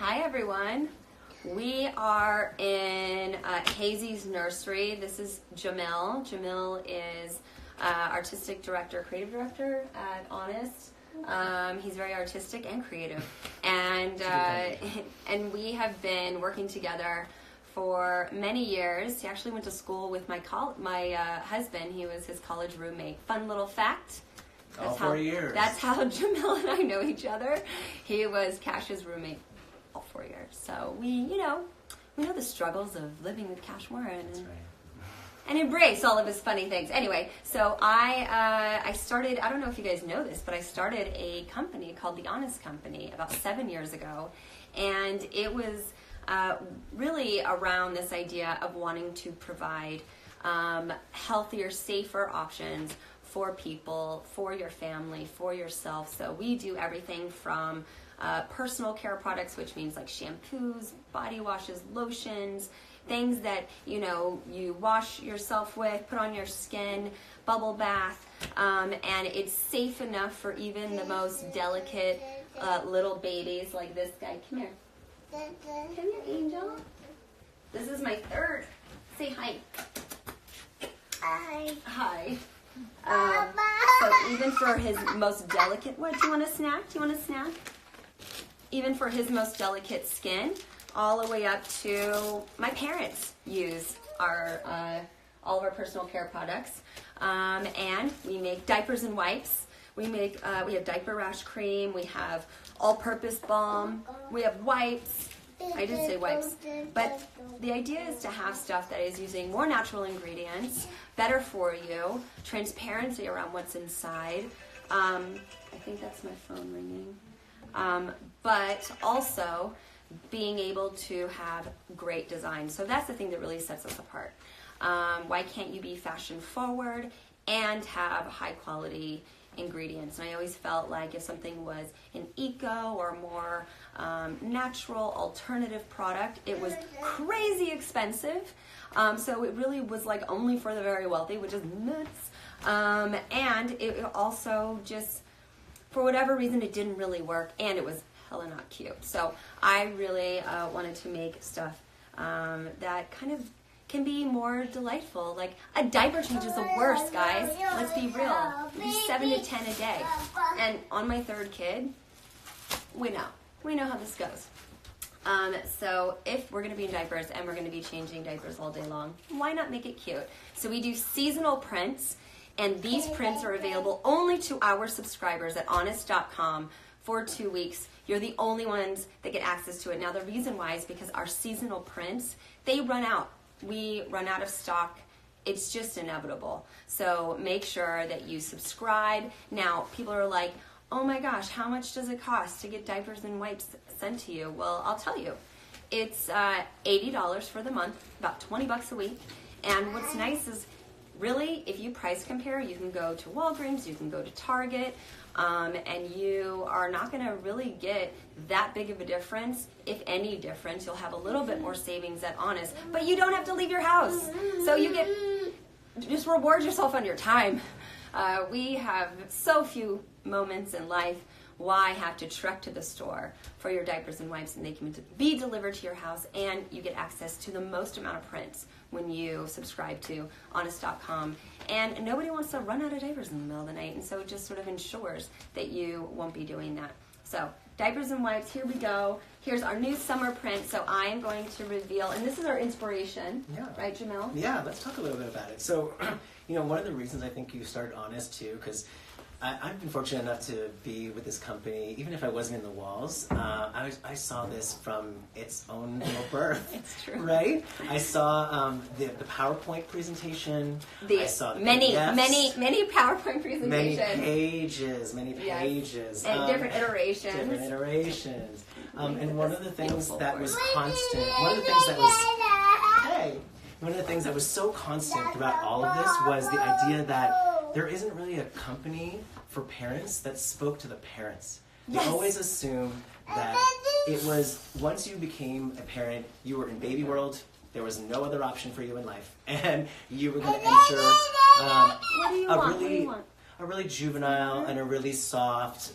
Hi everyone. We are in Hazy's nursery. This is Jamil. Jamil is artistic director, creative director at Honest. He's very artistic and creative, and we have been working together for many years. He actually went to school with my husband. He was his college roommate. Fun little fact. All 4 years. That's how Jamil and I know each other. He was Cash's roommate all 4 years. So we know the struggles of living with Cash Warren and embrace all of his funny things. Anyway, so I started, I don't know if you guys know this, but I started a company called The Honest Company about 7 years ago. And it was really around this idea of wanting to provide healthier, safer options for people, for your family, for yourself. So we do everything from personal care products, which means like shampoos, body washes, lotions, things that you wash yourself with, put on your skin, bubble bath, and it's safe enough for even the most delicate little babies like this guy. Come here. Come here, Angel. This is my third. Say hi. Hi. Hi. So even for his most delicate, what, do you want a snack? Do you want a snack? Even for his most delicate skin, all the way up to my parents use all of our personal care products, and we make diapers and wipes. We have diaper rash cream. We have all-purpose balm. We have wipes. I did say wipes, but the idea is to have stuff that is using more natural ingredients, better for you, transparency around what's inside. I think that's my phone ringing. But also being able to have great design. So that's the thing that really sets us apart. Why can't you be fashion forward and have high quality ingredients? And I always felt like if something was an eco or more natural alternative product, it was crazy expensive. So it really was like only for the very wealthy, which is nuts. And it also just, for whatever reason, it didn't really work, and it was hella not cute. So I really wanted to make stuff that kind of can be more delightful. Like a diaper change is the worst, guys. Let's be real. We do 7 to 10 a day. And on my third kid, we know how this goes. So if we're going to be in diapers and we're going to be changing diapers all day long, why not make it cute? So we do seasonal prints, and these prints are available only to our subscribers at honest.com for 2 weeks. You're the only ones that get access to it. Now the reason why is because our seasonal prints, they run out. We run out of stock. It's just inevitable. So make sure that you subscribe. Now people are like, oh my gosh, how much does it cost to get diapers and wipes sent to you? Well, I'll tell you. It's $80 for the month, about 20 bucks a week. And what's nice is, really, if you price compare, you can go to Walgreens, you can go to Target, and you are not going to really get that big of a difference. If any difference, you'll have a little bit more savings at Honest, but you don't have to leave your house. So just reward yourself on your time. We have so few moments in life. Why have to trek to the store for your diapers and wipes, and they can be delivered to your house, and you get access to the most amount of prints when you subscribe to honest.com. And nobody wants to run out of diapers in the middle of the night, and so it just sort of ensures that you won't be doing that. So diapers and wipes, here we go. Here's our new summer print. So I am going to reveal, and this is our inspiration, right, Jamil? Yeah, let's talk a little bit about it. So, one of the reasons I think you started Honest too, because I've been fortunate enough to be with this company, even if I wasn't in the walls. I saw this from its own little birth. It's true, right? I saw the PowerPoint presentation. I saw the many PowerPoint presentations, many pages, yes. And different iterations. And one of the things that was constant, one of the things that was so constant throughout all of this was the idea that there isn't really a company for parents that spoke to the parents. Yes. You always assume that it was, once you became a parent, you were in baby world, there was no other option for you in life, and you were going to enter a really juvenile and a really soft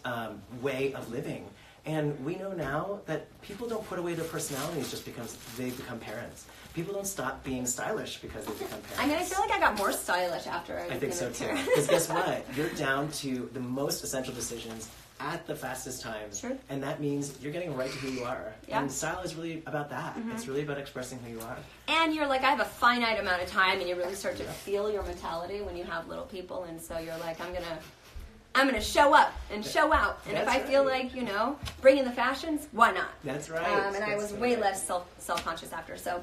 way of living. And we know now that people don't put away their personalities just because they become parents. People don't stop being stylish because they become parents. I mean, I feel like I got more stylish after I think so too. Because guess what? You're down to the most essential decisions at the fastest times. Sure. And that means you're getting right to who you are. Yeah. And style is really about that. It's really about expressing who you are. And you're like, I have a finite amount of time, and you really start to feel your mentality when you have little people, and so you're like, I'm gonna show up and show out, and if I feel like, you know, bringing the fashions, why not? That's right. And I was way less self-conscious after. So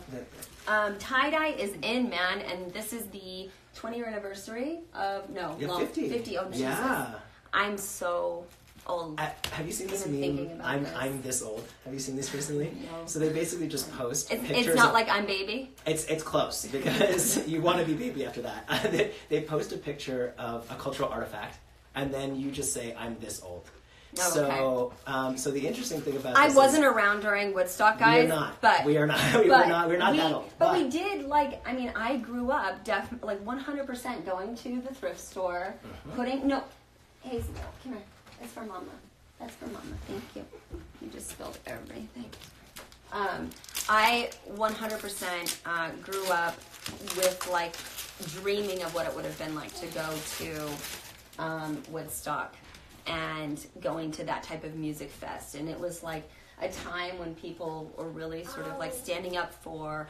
tie-dye is in, man, and this is the 20-year anniversary of 50. Oh, Jesus. Yeah. I'm so old. Have you seen this Even meme? thinking about this. I'm this old. Have you seen this recently? No. So they basically just post pictures. It's not like I'm baby. It's close because you want to be baby after that. They post a picture of a cultural artifact, and then you just say, "I'm this old." Oh, okay. So the interesting thing about I this wasn't around during Woodstock, guys. We're not. But we are not. We're not that old. But we did, like, I mean, I grew up like 100% going to the thrift store, Hazel, come here. That's for Mama. That's for Mama. Thank you. You just spilled everything. I 100% grew up with, like, dreaming of what it would have been like to go to Woodstock and going to that type of music fest. And it was like a time when people were really sort of like standing up for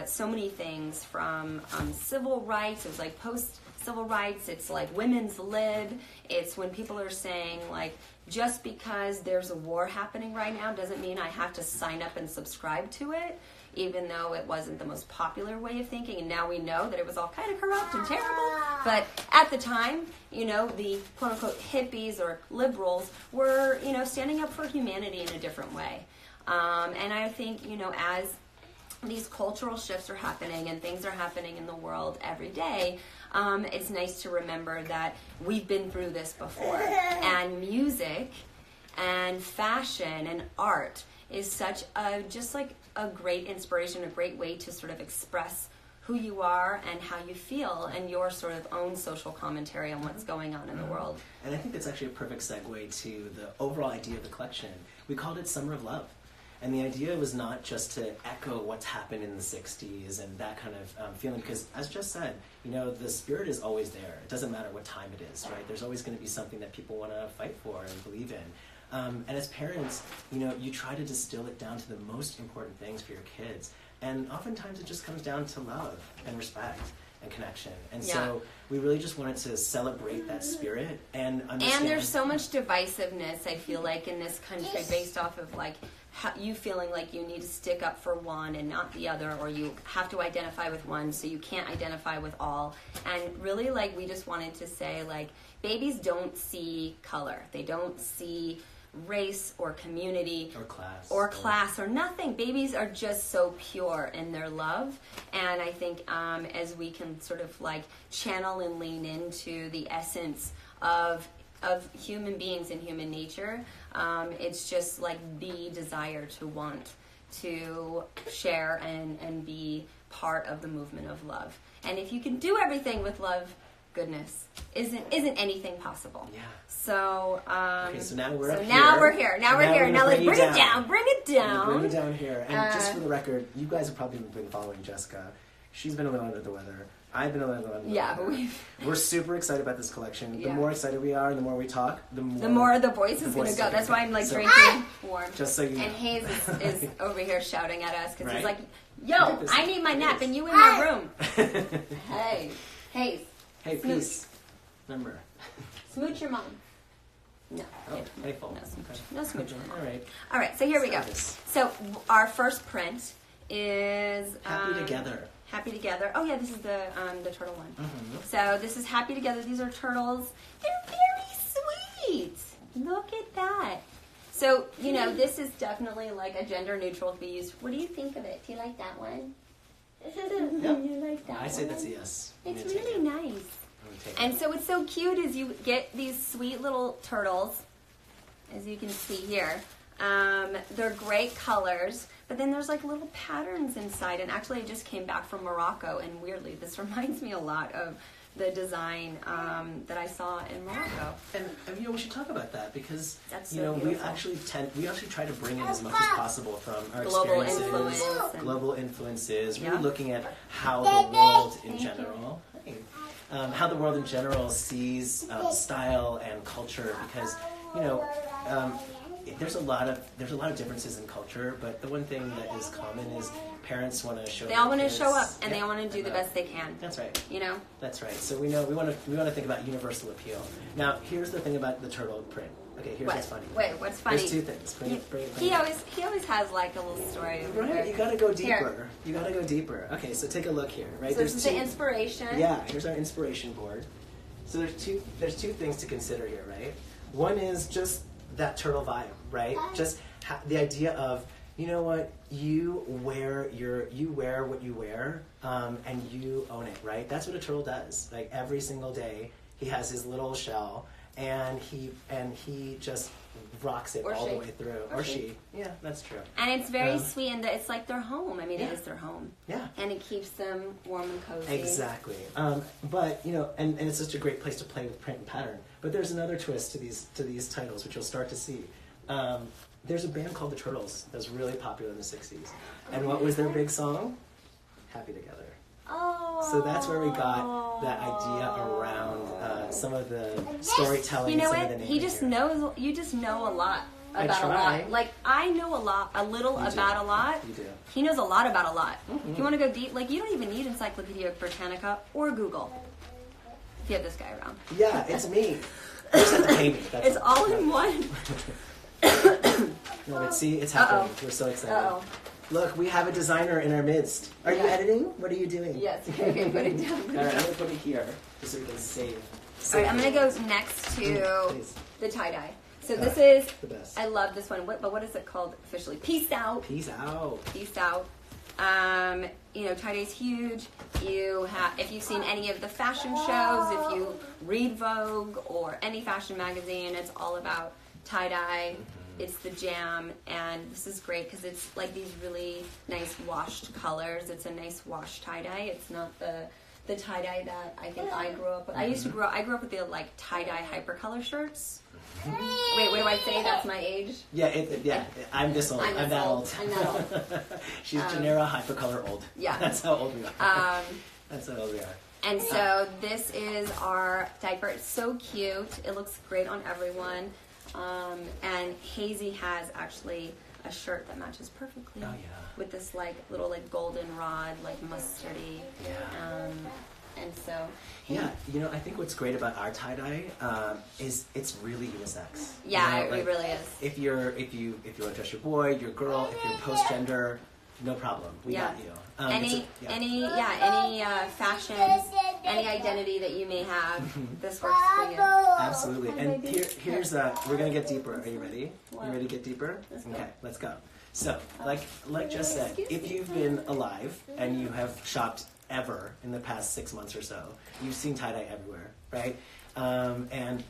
so many things, from civil rights. It was like post-civil rights. It's like women's lib. It's when people are saying, like, just because there's a war happening right now doesn't mean I have to sign up and subscribe to it, even though it wasn't the most popular way of thinking. And now we know that it was all kind of corrupt and terrible. But at the time, you know, the quote-unquote hippies or liberals were, you know, standing up for humanity in a different way. And I think, you know, as these cultural shifts are happening and things are happening in the world every day, it's nice to remember that we've been through this before. And music and fashion and art is such just like a great inspiration, a great way to sort of express who you are and how you feel and your sort of own social commentary on what's going on in the world. And I think that's actually a perfect segue to the overall idea of the collection. We called it Summer of Love. And the idea was not just to echo what's happened in the 60s and that kind of feeling, because as Jess said, you know, the spirit is always there. It doesn't matter what time it is, right? There's always going to be something that people want to fight for and believe in. And as parents, you know, you try to distill it down to the most important things for your kids. And oftentimes it just comes down to love and respect and connection. And so we really just wanted to celebrate that spirit and understand. And there's so much divisiveness, I feel like, in this country based off of, like, you feeling like you need to stick up for one and not the other, or you have to identify with one so you can't identify with all. And really, like, we just wanted to say, like, babies don't see color. They don't see race or community or class or nothing. Babies are just so pure in their love. And I think as we can sort of like channel and lean into the essence of human beings and human nature, it's just like the desire to want to share and be part of the movement of love. And if you can do everything with love, goodness, isn't anything possible? Yeah. So okay, so now we're here. Now we're here. Now let's bring it down. Bring it down here. And just for the record, you guys have probably been following Jessica. She's been a little under the weather. I've been a little under the weather. We're super excited about this collection. The more excited we are and the more we talk, the more the voice is going to go. That's why I'm like drinking warm. Just so you know. And Hayes is over here shouting at us because he's like, yo, I need my nap and you in my room. Hey, Hayes. Hey, peace. Remember. Smooch your mom. No. Oh, playful. No smooch. No smooch. All right, so here we go. So our first print is... Happy Together. Happy Together. Oh, yeah, this is the turtle one. Mm-hmm. So this is Happy Together. These are turtles. They're very sweet. Look at that. So, you know, this is definitely like a gender neutral to be used. What do you think of it? Do you like that one? You like that I say that's a yes. It's really nice. And so what's so cute is you get these sweet little turtles, as you can see here. They're great colors, but then there's like little patterns inside. And actually I just came back from Morocco, and weirdly this reminds me a lot of the design that I saw in Morocco. And we should talk about that because That's so we beautiful. actually try to bring in as much as possible from our Global experiences, influence and- global influences. Really Yeah. looking at how the world in Thank you. general, how the world in general sees style and culture. Because there's a lot of differences in culture, but the one thing that is common is parents want to show. They all want to show up, and they all want to do the best they can. That's right. That's right. So we want to think about universal appeal. Now, here's the thing about the turtle print. Okay, here's what's funny. Wait, what's funny? There's two things. He always has like a little story. Over Right, there. you gotta go deeper. Here. You gotta go deeper. Okay, so take a look here. Right, So this is the inspiration. Yeah, here's our inspiration board. So there's two things to consider here, right? One is just that turtle vibe, right? Just the idea of, you know what, you wear what you wear, and you own it, right? That's what a turtle does. Like every single day, he has his little shell, and he just rocks it all the way through. Or she. Yeah, that's true. And it's very sweet, and it's like their home. I mean, Yeah. it is their home. Yeah. And it keeps them warm and cozy. Exactly. But and it's such a great place to play with print and pattern. But there's another twist to these titles, which you'll start to see. There's a band called the Turtles that was really popular in the '60s, and what was their big song? Happy Together. Oh. So that's where we got that idea around some of the storytelling. You know and some what? of the He just knows. You just know a lot I about a try. lot. Like I know a little You do. about a lot. You do. He knows a lot about a lot. If you want to go deep, like you don't even need Encyclopedia Britannica or Google. If you have this guy around. Yeah, it's me. You just have to pay me. That's It's all in one. No, but see, it's happening. We're so excited. Uh-oh. Look, we have a designer in our midst. Are you editing? What are you doing? Yes. Okay, put it down. All right, I'm gonna put it here just so we can save. All right, I'm gonna go next to Please. the tie dye. So this is. The best. I love this one. But what is it called officially? Peace out. Peace out. Peace out. Tie-dye's huge. If you've seen any of the fashion shows, if you read Vogue or any fashion magazine, it's all about tie-dye. It's the jam, and this is great because it's like these really nice washed colors. It's a nice wash tie-dye. It's not the tie-dye that I think I grew up with. I grew up with the like tie-dye hypercolor shirts. Wait, what do I say? That's my age? Yeah, I'm this old. I'm that old. I'm that old. She's Genera hypercolor old. Yeah. That's how old we are. That's how old we are. And so this is our diaper. It's so cute. It looks great on everyone. And Hazy has actually a shirt that matches perfectly with this like little like golden rod, like mustardy. Yeah. And so Yeah, I think what's great about our tie dye is it's really unisex. yeah, it really is. If you want to dress your boy, your girl, if you're post gender, no problem. We got you. Any fashion, any identity that you may have, this works for you. Absolutely. And here's we're gonna get deeper. Are you ready? You ready to get deeper? Okay, let's go. So, like Jess said, if you've been alive and you have shopped ever in the past 6 months or so, you've seen tie-dye everywhere, right? And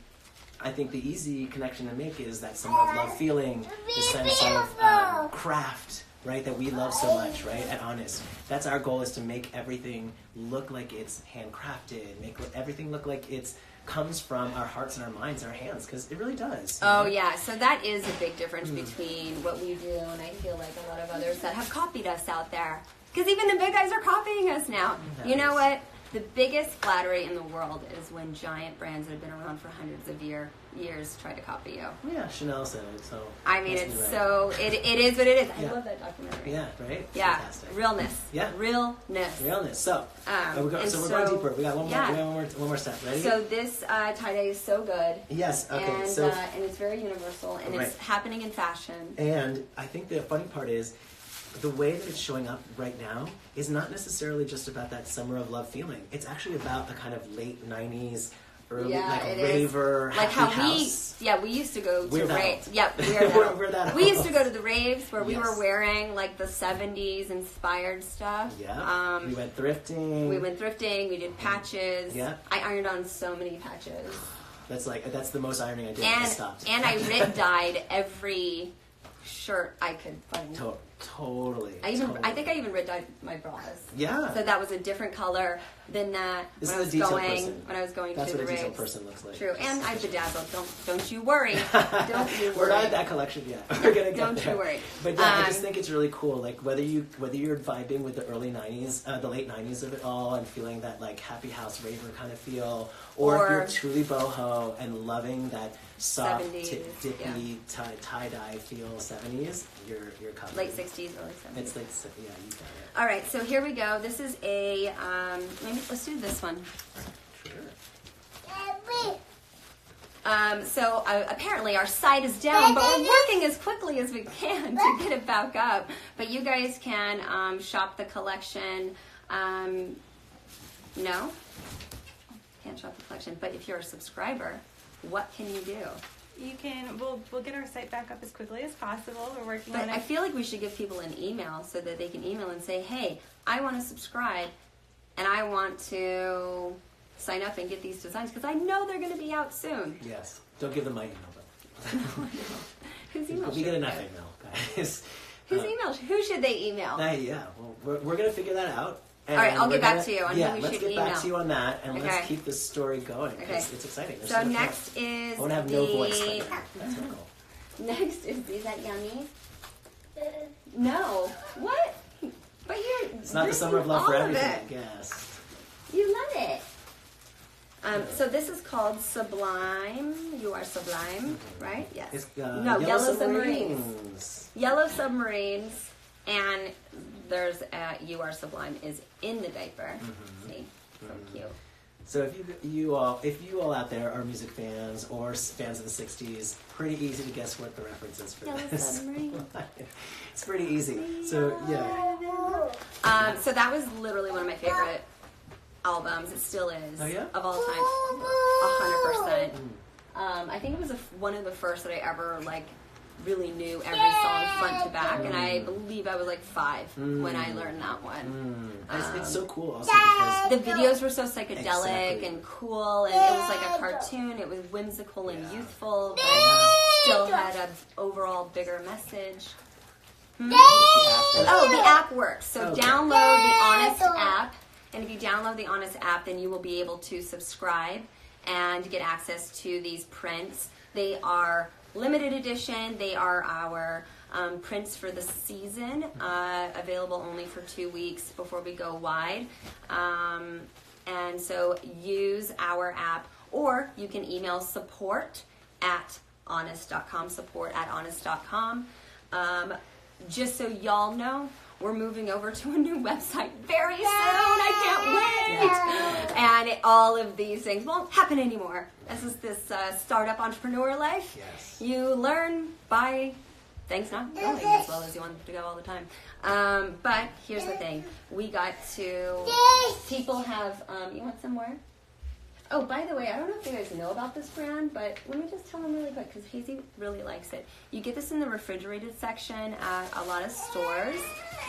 I think the easy connection to make is that summer of love feeling, the sense of craft, right, that we love so much, right, at Honest. That's our goal, is to make everything look like it's handcrafted, make everything look like it's comes from our hearts and our minds and our hands, because it really does. Oh yeah, so that is a big difference between what we do and I feel like a lot of others that have copied us out there. Because even the big guys are copying us now. You know what? The biggest flattery in the world is when giant brands that have been around for hundreds of years try to copy you. Yeah, Chanel said it, so... I mean, it is what it is. Yeah. I love that documentary. Yeah, right? Yeah, Fantastic. realness. Yeah. Realness. So, we're going deeper. We got one more step. Ready? So this tie-dye is so good. Yes, okay. And, So, and it's very universal, and it's happening in fashion. and I think the funny part is, the way that it's showing up right now is not necessarily just about that summer of love feeling. It's actually about the kind of late 90s, early, raver, like happy how house. we used to go We're to that raves. old. Yeah, We're that we used old. to go to the raves where we Yes. were wearing like the 70s inspired stuff. Yeah. We went thrifting. We did patches. Yeah. I ironed on so many patches. That's the most ironing I did. I stopped. And I dyed every shirt I could find. Totally. I think I even red-dyed my bras. Yeah. So that was a different color than that This when I is was a detailed going person. when I was going That's to the what a rigs. detailed person looks like. True, and I bedazzled. Don't you worry. Don't you worry. We're not at that collection yet. We're gonna get Don't there. you worry. But yeah, I just think it's really cool. Like whether you're vibing with the early '90s, the late '90s of it all, and feeling that like happy house raver kind of feel, or if you're truly boho and loving that soft, 70s, dippy tie dye feel '70s, you're covered. Late 60s, early 70s. It's like yeah, you got it. All right, so here we go. This is a let's do this one. So apparently our site is down, but we're working as quickly as we can to get it back up. But you guys can shop the collection. No, can't shop the collection. But if you're a subscriber, what can you do? You can. We'll get our site back up as quickly as possible. We're working But on it. I feel like we should give people an email so that they can email and say, "Hey, I want to subscribe, and I want to sign up and get these designs because I know they're going to be out soon." Yes. Don't give them my email, though. Whose email? We get enough email, guys. Whose email? Who should they email? Yeah. Well, we're gonna figure that out. And All right, I'll we're get back gonna- to you on yeah, who we let's should get email. back to you on that, and Okay. let's keep this story going because Okay. it's exciting. There's So much more. next is I want to have no voice. Like that. That's my goal. Next is that yummy? No. What? But you're. It's not the summer of love for all of everything, it. I guess. You love it. So this is called Sublime. You are Sublime, right? Yes. It's, No, Yellow Submarines. Submarines. Yellow Submarines, and there's You Are Sublime is in the diaper. See, so cute. So if you all out there are music fans or fans of the '60s, pretty easy to guess what the reference is for Yellow this. Submarine. It's pretty easy. So yeah. So that was literally one of my favorite albums. It still is. Oh, yeah? Of all time, 100%. I think it was one of the first that I ever really knew every song front to back, and I believe I was like 5 when I learned that one. It's so cool also because The videos were so psychedelic Exactly. and cool, and it was like a cartoon. It was whimsical and youthful, but still had an overall bigger message. Oh, the app works. So Okay. download the Honest app, and if you download the Honest app, then you will be able to subscribe and get access to these prints. They are limited edition. They are our prints for the season, available only for 2 weeks before we go wide. And so use our app, or you can email support@honest.com, support@honest.com. Just so y'all know, we're moving over to a new website very soon. I can't wait. And all of these things won't happen anymore. This is this startup entrepreneur life. Yes. You learn by things not going as well as you want them to go all the time. But here's the thing. We got to... People have... you want some more? Oh, by the way, I don't know if you guys know about this brand, but let me just tell them really quick because Hazy really likes it. You get this in the refrigerated section at a lot of stores.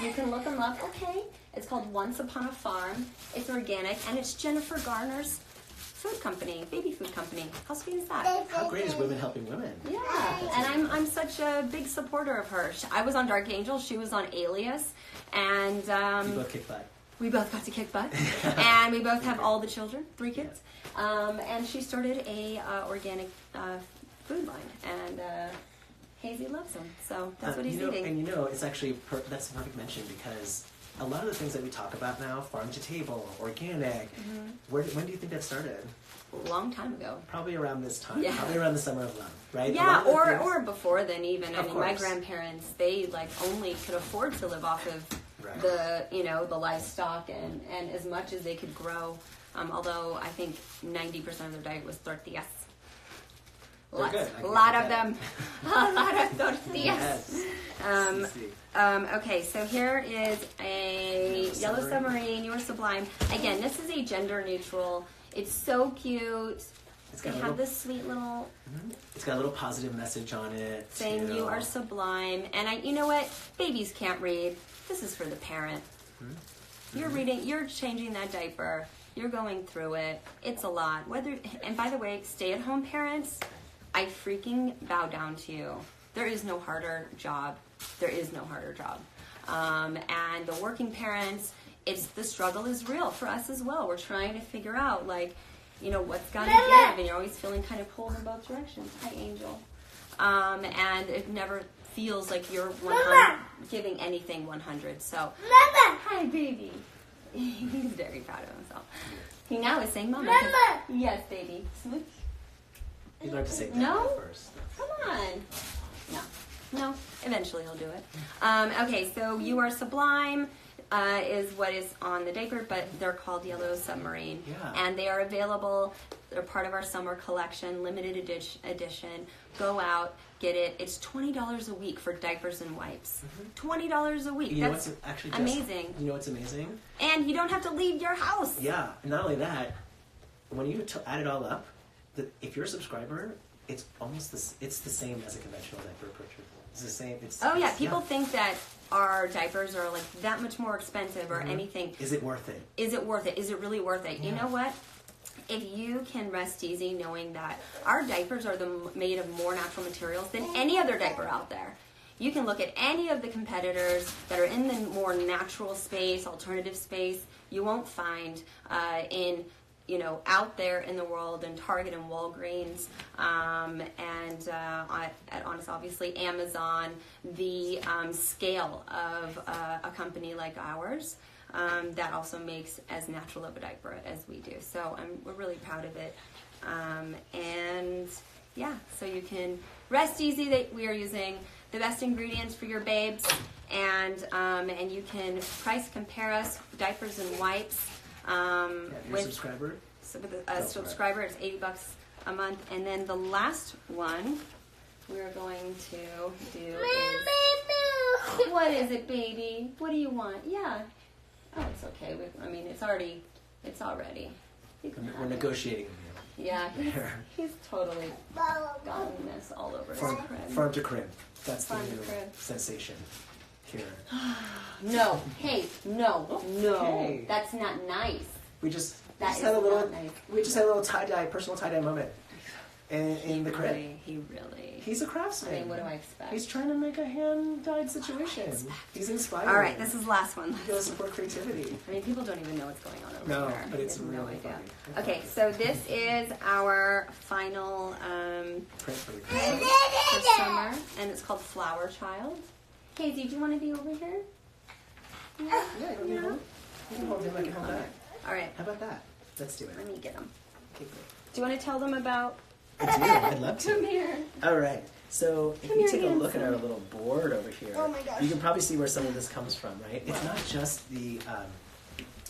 You can look them up. Okay. It's called Once Upon a Farm. It's organic, and it's Jennifer Garner's food company, baby food company. How sweet is that? how great is women helping women? Yeah, and I'm such a big supporter of her. I was on Dark Angel, she was on Alias, and You both kick butt. we both got to kick butt, and we both have all the children, 3 kids, and she started a organic food line, and Hazy loves them, so that's what he's eating. And it's actually that's a perfect mention because a lot of the things that we talk about now, farm to table, organic, when do you think that started? A long time ago. Probably around this time. Yeah. Probably around the summer of love, right? A Yeah, lot of the or things- or before then even. I Of mean, my course. grandparents, they only could afford to live off of Right. the livestock and as much as they could grow. Although I think 90% of their diet was tortillas. They're good. I A can lot get of that. them. A lot of tortillas. Yes. See. Okay, so here is a Yellow Submarine, You Are Sublime. Again, this is a gender neutral. It's so cute. It's They got a have little, this sweet little it's got a little positive message on it. saying too. You are sublime. And you know what? Babies can't read. This is for the parent. You're reading, you're changing that diaper. You're going through it. It's a lot. And by the way, stay-at-home parents, I freaking bow down to you. There is no harder job. There is no harder job. And the working parents, the struggle is real for us as well. We're trying to figure out, like, you know, what's got to give, and you're always feeling kind of pulled in both directions. Hi, Angel. And it never feels like you're giving anything 100. So, hi, baby. He's very proud of himself. He now is saying, Mama. Yes, baby. Smooch. You'd like to say No? first. Come on. No. Eventually he'll do it. Okay, so You Are Sublime is what is on the diaper, but they're called Yellow Submarine. Yeah. And they are available. They're part of our summer collection, limited edition. Go out, get it. It's $20 a week for diapers and wipes. $20 a week. You know That's what's actually amazing. You know what's amazing? And you don't have to leave your house. Yeah. And not only that, when you add it all up, if you're a subscriber, it's almost it's the same as a conventional diaper purchase. It's the same. People think that our diapers are like that much more expensive or anything. Is it worth it? Is it worth it? Is it really worth it? Yeah. You know what? If you can rest easy knowing that our diapers are made of more natural materials than any other diaper out there. You can look at any of the competitors that are in the more natural space, alternative space. You won't find out there in the world in Target and Walgreens, and at Honest, obviously, Amazon, the scale of a company like ours that also makes as natural of a diaper as we do. So we're really proud of it. So you can rest easy that we are using the best ingredients for your babes, and you can price compare us, diapers and wipes. You're a subscriber? So with a subscriber, it's $80 a month. And then the last one we're going to do is... What is it, baby? What do you want? Yeah. Oh, it's okay. It's already... We're negotiating with you. Yeah, he's totally gotten this all over his crib. Farm to crib. That's the Farm to new crib. sensation here. No. Hey, no. Okay. That's not nice. We just That had a is little. not nice. We just had a little personal tie-dye moment in the crib. He really. He's a craftsman. What do I expect? He's trying to make a hand-dyed situation. He's inspired. All right, this is the last one. You gotta support creativity. People don't even know what's going on over No, there. but it's They have really idea. funny. Okay, so this is our final Print for the for summer, and it's called Flower Child. Casey, do you want to be over here? Yeah, you can hold him. I can hold that. All right, How about that? Let's do it. let me get them. Okay, great. Do you want to tell them about? I do. I'd love to. Come here. All right. So if Come you here, take a look at handsome. our little board over here, Oh my gosh. you can probably see where some of this comes from, right? It's not just the.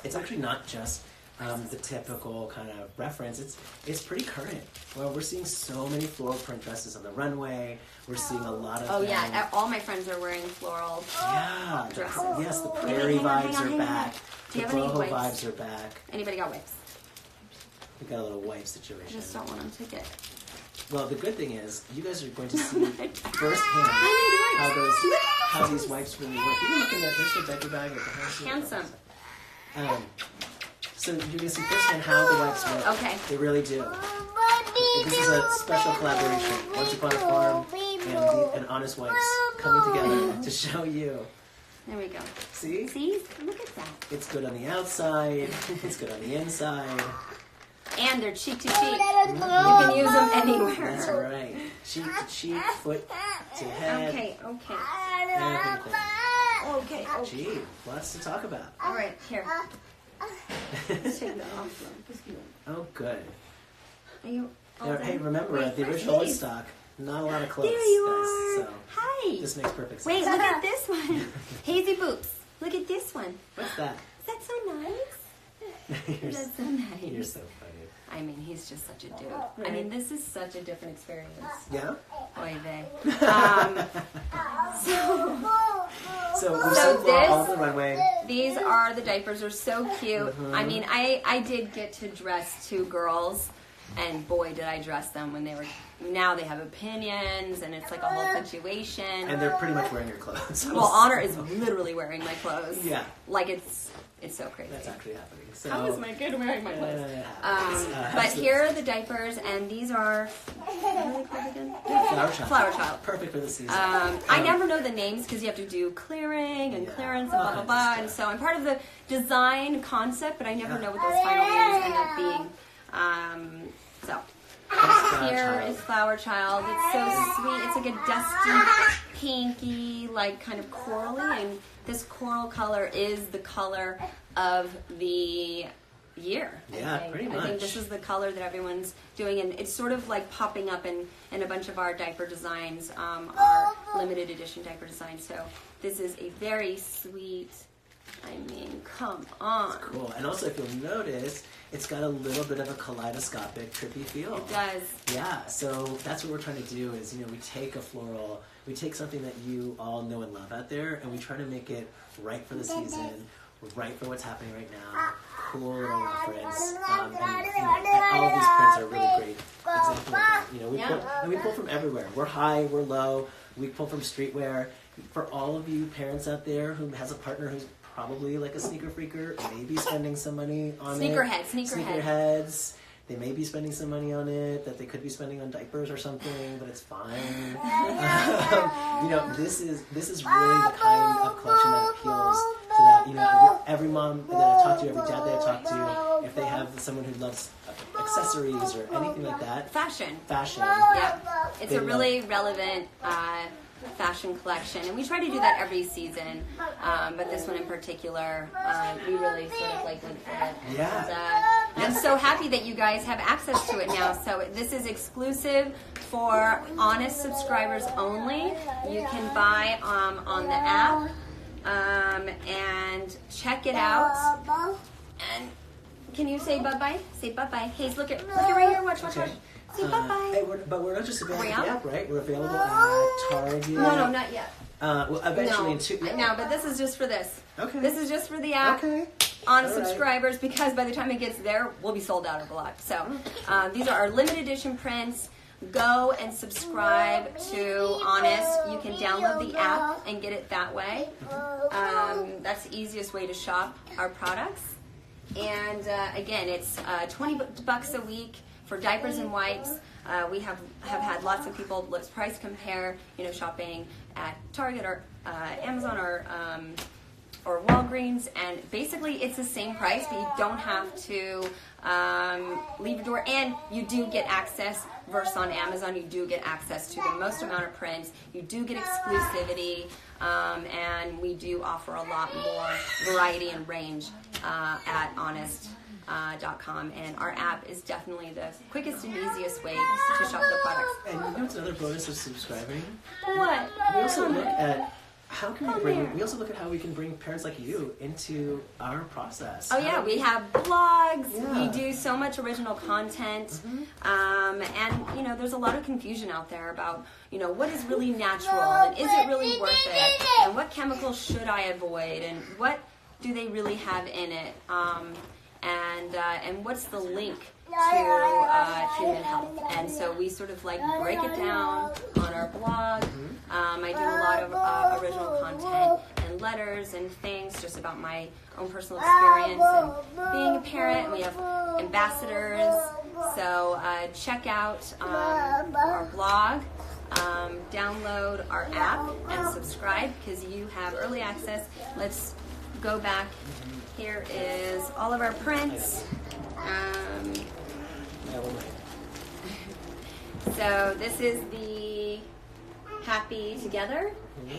It's actually not just the typical kind of reference. It's pretty current. Well, we're seeing so many floral print dresses on the runway. We're seeing a lot of. Oh them. yeah, all my friends are wearing floral. Yeah. Dresses. Yes, the Wait, prairie hang on, vibes hang on, are hang on. back. Do The you have any boho wipes? vibes are back. Anybody got wipes? We got a little wipe I situation. just don't want them to get. Well, the good thing is, you guys are going to see firsthand how these wipes really work. You're looking at this diaper bag at the house. Handsome. So you're going to see firsthand how the wipes work. Okay. They really do. This is a special collaboration. Once Upon a Farm and Honest Wipes coming together to show you. There we go. See? See? Look at that. It's good on the outside. It's good on the inside. And they're cheek to cheek. You can use them anywhere. That's right. Cheek to cheek, foot to head. Okay. Everything. Okay. Gee, lots to talk about. All right, here. Let's take that off. Oh, good. Are you all Now, done? hey, remember, Wait, at the where's original Dave? Woodstock, not a lot of clothes, There you guys. are. So Hi. this makes perfect sense. Wait, look at this one. Hazy Boots. Look at this one. What's that? Is that so nice? You're, That's so nice. you're so funny. I mean, he's just such a dude. I mean, this is such a different experience. Yeah? Oy vey. So we So saw this- all over the runway. These are the diapers. Are so cute. I mean, I did get to dress two girls, and boy, did I dress them when they were now they have opinions, and it's like a whole situation. And they're pretty much wearing your clothes. Well, Honor is literally wearing my clothes. Yeah. Like it's so crazy. That's actually happening. So, How is my kid wearing my clothes? But here are the diapers, and these are what are they called again? Flower Child. Flower Child. Perfect for the season. I never know the names because you have to do clearing and clearance and blah blah blah. And so I'm part of the design concept, but I never know what those final names end up being. So here is Flower Child. It's so sweet. It's like a dusty, pinky, like kind of corally, and this coral color is the color of the year. Yeah, pretty much. I think this is the color that everyone's doing, and it's sort of like popping up in a bunch of our diaper designs, our limited edition diaper designs. So this is a very sweet, I mean, come on. It's cool. And also, if you'll notice, it's got a little bit of a kaleidoscopic, trippy feel. It does. Yeah, so that's what we're trying to do is, we take a floral, we take something that you all know and love out there, and we try to make it right for the season, right for what's happening right now, cool little reference, and all of these prints are really great example of that. We pull from everywhere. We're high, we're low, we pull from streetwear. For all of you parents out there who has a partner who's probably like a sneaker freaker, maybe spending some money on sneakerheads. They may be spending some money on it that they could be spending on diapers or something, but it's fine. This is really the kind of collection that appeals to that. Every mom that I talk to, every dad that I talk to, if they have someone who loves accessories or anything like that, fashion. Yeah, it's a really relevant fashion collection, and we try to do that every season, but this one in particular, we really sort of went for it. Yeah. And I'm so happy that you guys have access to it now. So this is exclusive for Honest subscribers only. You can buy on the app and check it out. And can you say bye-bye? Say bye-bye. Hayes, look at right here. Watch. Say bye-bye. But we're not just available at the app, right? We're available at Target. No, not yet. Well, eventually No, but this is just for this. Okay. This is just for the app. Okay. Honest subscribers, because by the time it gets there, we'll be sold out of a lot. So these are our limited edition prints. Go and subscribe to Honest. You can download the app and get it that way. That's the easiest way to shop our products. And again, it's $20 a week for diapers and wipes. We have had lots of people price compare, shopping at Target or Amazon or Walgreens, and basically it's the same price, but you don't have to leave your door, and you do get access. Versus on Amazon, you do get access to the most amount of prints. You do get exclusivity, and we do offer a lot more variety and range at Honest.com, and our app is definitely the quickest and easiest way to shop the products. And what's another bonus of subscribing? What? We also look at we also look at how we can bring parents like you into our process. Oh yeah, we have blogs. Yeah. We do so much original content, and there's a lot of confusion out there about what is really natural and is it really worth it, and what chemicals should I avoid, and what do they really have in it, and what's the link to human health. And so we sort of break it down on our blog. I do a lot of original content and letters and things just about my own personal experience and being a parent. And we have ambassadors. So check out our blog, download our app, and subscribe because you have early access. Let's go back. Here is all of our prints. So this is the Happy Together.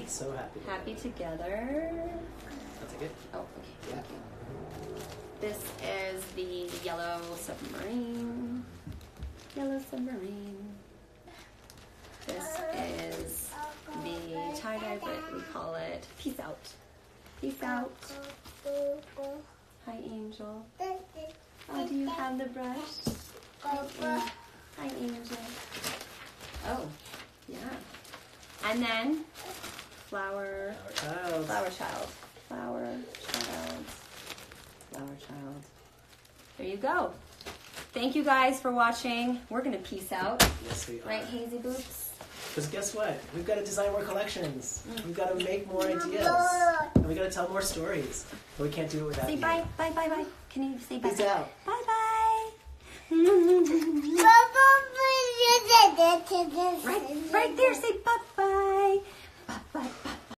So happy. Happy Together. I'll take it. Oh, okay. Thank you. This is the Yellow Submarine. Yellow Submarine. This is the tie-dye, but we call it Peace Out. Peace Out. Hi, Angel. Oh, do you have the brush? Hi, Angel. Oh, yeah. And then Flower Child. There you go. Thank you guys for watching. We're gonna peace out, Yes, we are. right, Hazy Boots? Because guess what? We've got to design more collections. We've got to make more ideas. And we've got to tell more stories. But we can't do it without Say you. bye, bye, bye, bye. Can you say bye? Peace out. Bye, bye. Right there. Say bye.